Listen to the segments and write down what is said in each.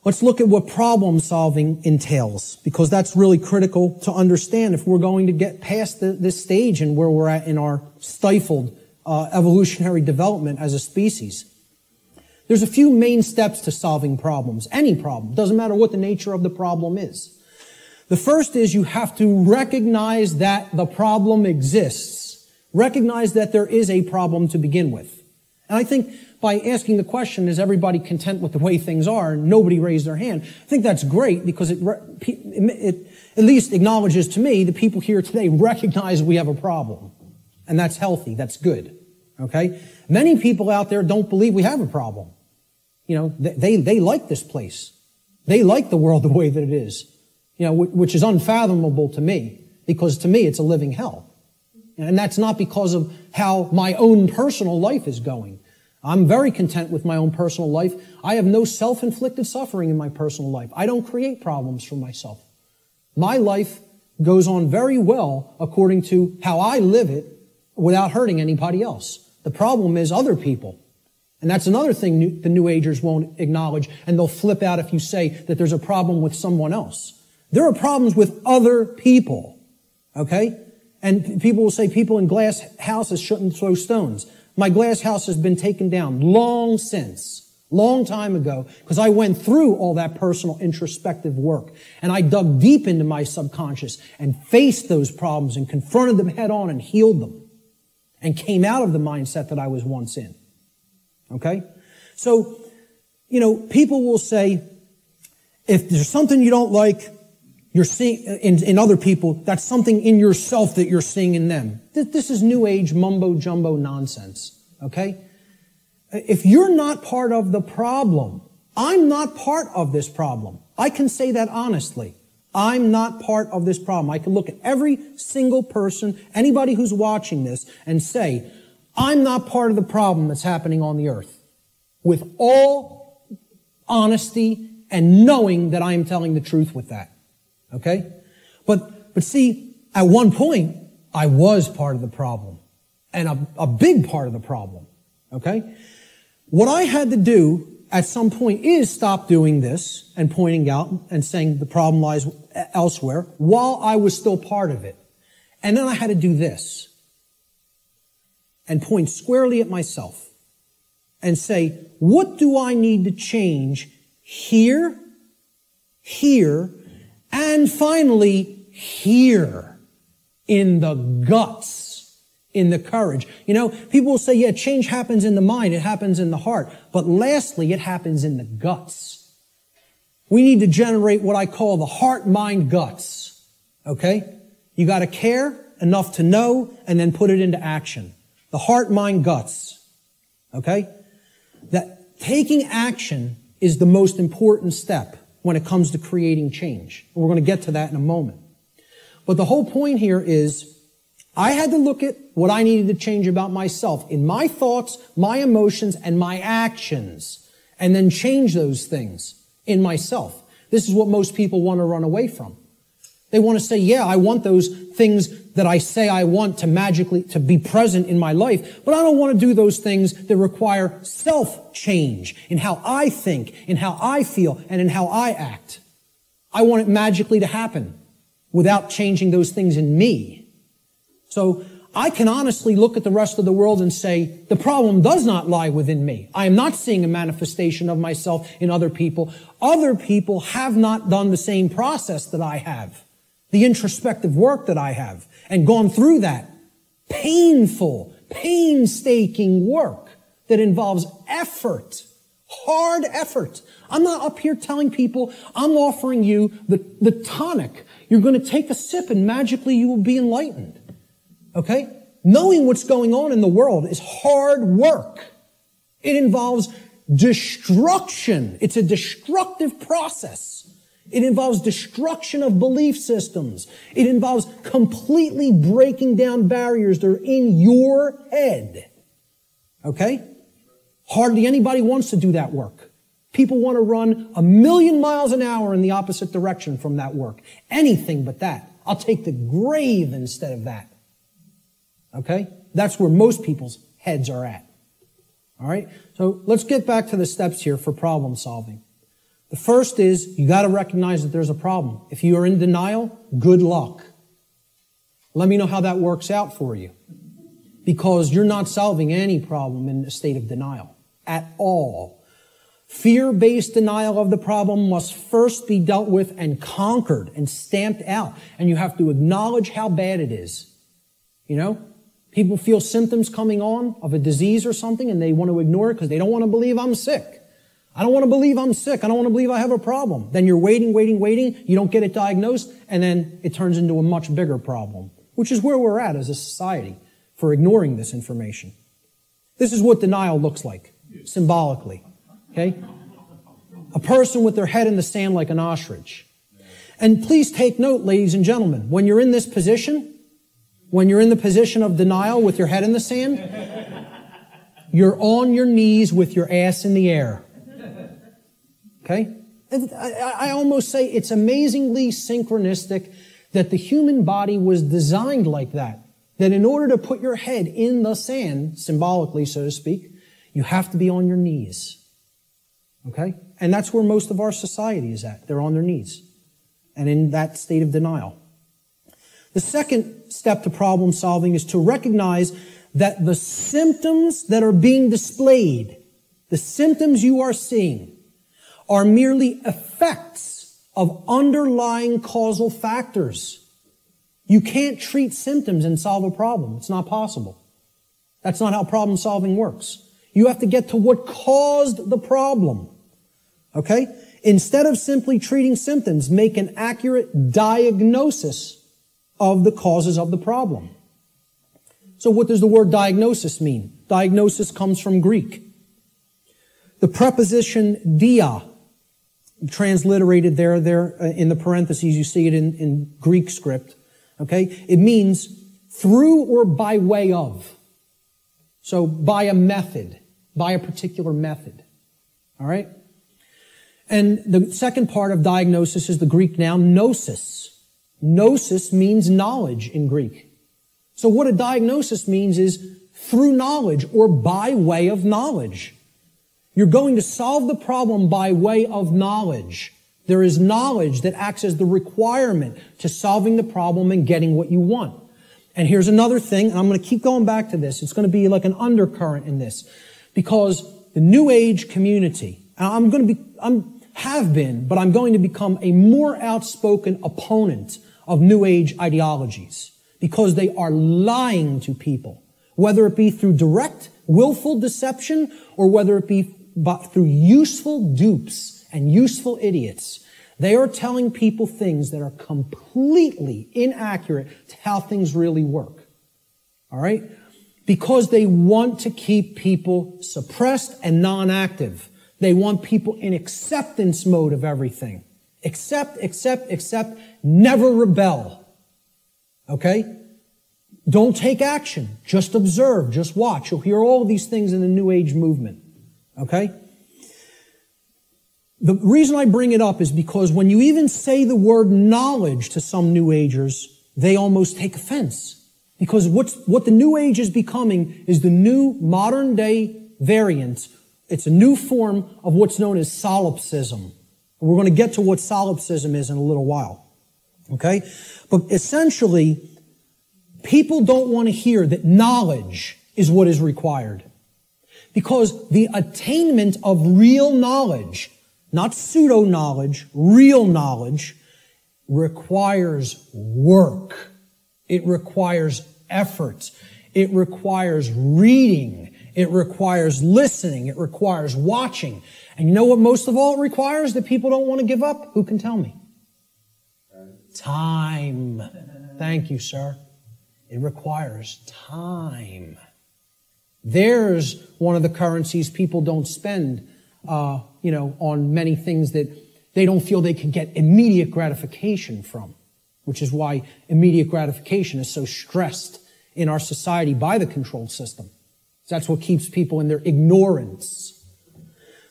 Let's look at what problem solving entails, because that's really critical to understand if we're going to get past this stage and where we're at in our stifled evolutionary development as a species. There's a few main steps to solving problems, any problem. Doesn't matter what the nature of the problem is. The first is you have to recognize that the problem exists. Recognize that there is a problem to begin with. And I think by asking the question, is everybody content with the way things are? Nobody raised their hand. I think that's great because it at least acknowledges to me the people here today recognize we have a problem. And that's healthy. That's good. Okay? Many people out there don't believe we have a problem. You know, they like this place. They like the world the way that it is. You know, which is unfathomable to me, because to me it's a living hell. And that's not because of how my own personal life is going. I'm very content with my own personal life. I have no self-inflicted suffering in my personal life. I don't create problems for myself. My life goes on very well according to how I live it without hurting anybody else. The problem is other people. And that's another thing the New Agers won't acknowledge, and they'll flip out if you say that there's a problem with someone else. There are problems with other people, okay? And people will say people in glass houses shouldn't throw stones. My glass house has been taken down long since, long time ago, because I went through all that personal introspective work, and I dug deep into my subconscious and faced those problems and confronted them head on and healed them and came out of the mindset that I was once in. Okay? So, you know, people will say, if there's something you don't like, you're seeing in other people, that's something in yourself that you're seeing in them. This is New Age mumbo-jumbo nonsense. Okay? If you're not part of the problem, I'm not part of this problem. I can say that honestly. I'm not part of this problem. I can look at every single person, anybody who's watching this, and say, I'm not part of the problem that's happening on the earth. With all honesty and knowing that I am telling the truth with that. Okay? But see, at one point, I was part of the problem. And a big part of the problem. Okay? What I had to do at some point is stop doing this and pointing out and saying the problem lies elsewhere while I was still part of it. And then I had to do this. And point squarely at myself and say, what do I need to change here, here, and finally here in the guts, in the courage? You know, people will say, yeah, change happens in the mind, it happens in the heart. But lastly, it happens in the guts. We need to generate what I call the heart, mind, guts. Okay? You got to care enough to know and then put it into action. The heart, mind, guts. Okay? That taking action is the most important step when it comes to creating change. And we're going to get to that in a moment. But the whole point here is I had to look at what I needed to change about myself in my thoughts, my emotions, and my actions, and then change those things in myself. This is what most people want to run away from. They want to say, yeah, I want those things that I say I want to magically, to be present in my life, but I don't want to do those things that require self-change in how I think, in how I feel, and in how I act. I want it magically to happen without changing those things in me. So I can honestly look at the rest of the world and say, the problem does not lie within me. I am not seeing a manifestation of myself in other people. Other people have not done the same process that I have. The introspective work that I have, and gone through that painful, painstaking work that involves effort, hard effort. I'm not up here telling people I'm offering you the tonic. You're going to take a sip and magically you will be enlightened. Okay? Knowing what's going on in the world is hard work. It involves destruction. It's a destructive process. It involves destruction of belief systems. It involves completely breaking down barriers that are in your head. Okay? Hardly anybody wants to do that work. People want to run 1,000,000 miles an hour in the opposite direction from that work. Anything but that. I'll take the grave instead of that. Okay? That's where most people's heads are at. All right? So let's get back to the steps here for problem solving. The first is you got to recognize that there's a problem. If you are in denial, good luck. Let me know how that works out for you. Because you're not solving any problem in a state of denial at all. Fear-based denial of the problem must first be dealt with and conquered and stamped out. And you have to acknowledge how bad it is. You know? People feel symptoms coming on of a disease or something and they want to ignore it because they don't want to believe I'm sick. I don't want to believe I'm sick. I don't want to believe I have a problem. Then you're waiting. You don't get it diagnosed and then it turns into a much bigger problem, which is where we're at as a society for ignoring this information. This is what denial looks like, symbolically. Okay? A person with their head in the sand like an ostrich. And please take note, ladies and gentlemen, when you're in this position, when you're in the position of denial with your head in the sand, you're on your knees with your ass in the air. Okay? I almost say it's amazingly synchronistic that the human body was designed like that. That in order to put your head in the sand, symbolically, so to speak, you have to be on your knees. Okay? And that's where most of our society is at. They're on their knees. And in that state of denial. The second step to problem solving is to recognize that the symptoms that are being displayed, the symptoms you are seeing, are merely effects of underlying causal factors. You can't treat symptoms and solve a problem. It's not possible. That's not how problem solving works. You have to get to what caused the problem. Okay? Instead of simply treating symptoms, make an accurate diagnosis of the causes of the problem. So what does the word diagnosis mean? Diagnosis comes from Greek. The preposition dia, transliterated there in the parentheses, you see it in Greek script. Okay? It means through or by way of. So by a method, by a particular method. All right? And the second part of diagnosis is the Greek noun gnosis. Gnosis means knowledge in Greek. So what a diagnosis means is through knowledge or by way of knowledge. You're going to solve the problem by way of knowledge. There is knowledge that acts as the requirement to solving the problem and getting what you want. And here's another thing, and I'm going to keep going back to this. It's going to be like an undercurrent in this. Because the New Age community, I'm going to become a more outspoken opponent of New Age ideologies. Because they are lying to people. Whether it be through direct, willful deception, or whether it be through useful dupes and useful idiots. They are telling people things that are completely inaccurate to how things really work. All right? Because they want to keep people suppressed and non-active. They want people in acceptance mode of everything. Accept, never rebel. Okay? Don't take action. Just observe. Just watch. You'll hear all of these things in the New Age movement. Okay? The reason I bring it up is because when you even say the word knowledge to some New Agers, they almost take offense. Because what the New Age is becoming is the new modern day variant. It's a new form of what's known as solipsism. We're going to get to what solipsism is in a little while. Okay? But essentially, people don't want to hear that knowledge is what is required. Because the attainment of real knowledge, not pseudo-knowledge, real knowledge, requires work. It requires effort. It requires reading. It requires listening. It requires watching. And you know what most of all it requires that people don't want to give up? Who can tell me? Time. Thank you, sir. It requires time. There's one of the currencies people don't spend, on many things that they don't feel they can get immediate gratification from, which is why immediate gratification is so stressed in our society by the control system. That's what keeps people in their ignorance.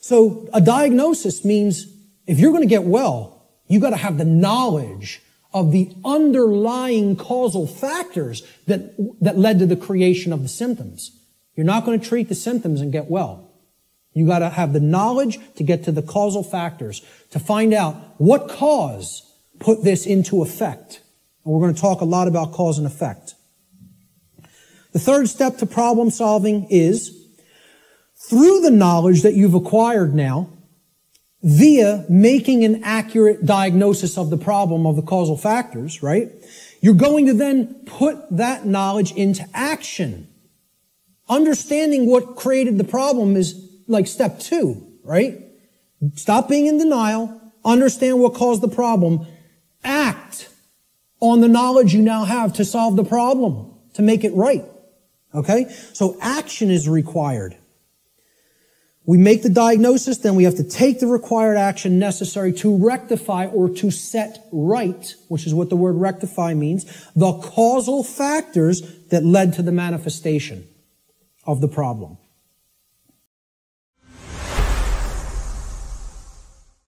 So a diagnosis means if you're going to get well, you got to have the knowledge of the underlying causal factors that led to the creation of the symptoms. You're not going to treat the symptoms and get well. You got to have the knowledge to get to the causal factors, to find out what cause put this into effect. And we're going to talk a lot about cause and effect. The third step to problem solving is, through the knowledge that you've acquired now, via making an accurate diagnosis of the problem of the causal factors, right? You're going to then put that knowledge into action. Understanding what created the problem is like step 2, right? Stop being in denial. Understand what caused the problem. Act on the knowledge you now have to solve the problem, to make it right. Okay? So action is required. We make the diagnosis, then we have to take the required action necessary to rectify or to set right, which is what the word rectify means, the causal factors that led to the manifestation of the problem.